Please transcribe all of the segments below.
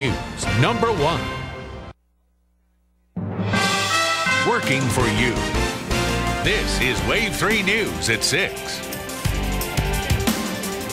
News #1. Working for you. This is Wave 3 News at 6.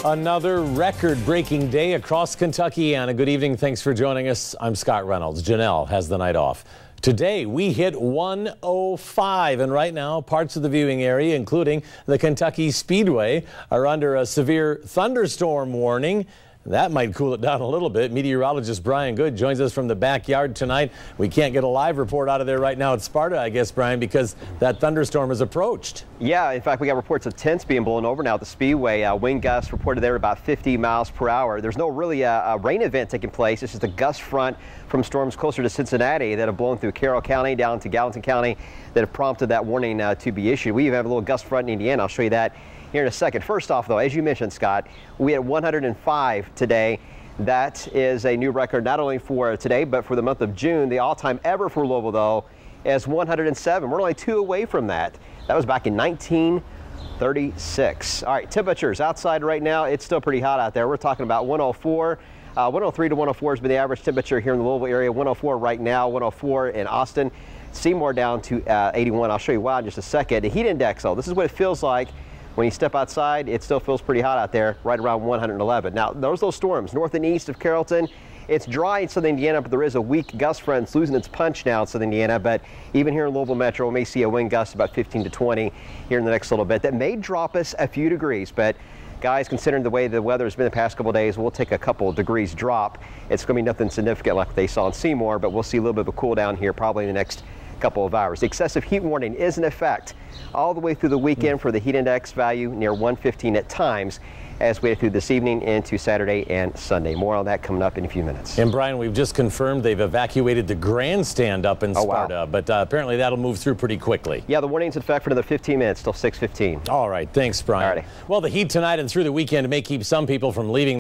Another record-breaking day across Kentucky. And a good evening. Thanks for joining us. I'm Scott Reynolds. Janelle has the night off. Today, we hit 105, and right now, parts of the viewing area, including the Kentucky Speedway, are under a severe thunderstorm warning. That might cool it down a little bit. Meteorologist Brian Good joins us from the backyard tonight. We can't get a live report out of there right now at Sparta, I guess, Brian, because that thunderstorm has approached. Yeah, in fact, we got reports of tents being blown over now at the Speedway. Wind gusts reported there about 50 miles per hour. There's no really a rain event taking place. It's just a gust front from storms closer to Cincinnati that have blown through Carroll County down to Gallatin County that have prompted that warning to be issued. We even have a little gust front in Indiana. I'll show you that here in a second. First off, though, as you mentioned, Scott, we had 105 today. That is a new record not only for today, but for the month of June. The all-time ever for Louisville, though, is 107. We're only 2 away from that. That was back in 1936. All right, temperatures outside right now, it's still pretty hot out there. We're talking about 104. 103 to 104 has been the average temperature here in the Louisville area. 104 right now, 104 in Austin. Seymour down to 81. I'll show you why in just a second. The heat index, though, this is what it feels like. When you step outside, it still feels pretty hot out there, right around 111. Now, those storms north and east of Carrollton. It's dry in southern Indiana, but there is a weak gust front. It's losing its punch now in southern Indiana. But even here in Louisville Metro, we may see a wind gust about 15 to 20 here in the next little bit. That may drop us a few degrees, but guys, considering the way the weather has been the past couple of days, we'll take a couple of degrees drop. It's going to be nothing significant like they saw in Seymour, but we'll see a little bit of a cool down here probably in the next couple of hours. The excessive heat warning is in effect all the way through the weekend for the heat index value near 115 at times as we head through this evening into Saturday and Sunday. More on that coming up in a few minutes. And Brian, we've just confirmed they've evacuated the grandstand up in Sparta, wow. But apparently that'll move through pretty quickly. Yeah, the warning's in effect for another 15 minutes till 6:15. All right, thanks, Brian. Alrighty. Well, the heat tonight and through the weekend may keep some people from leaving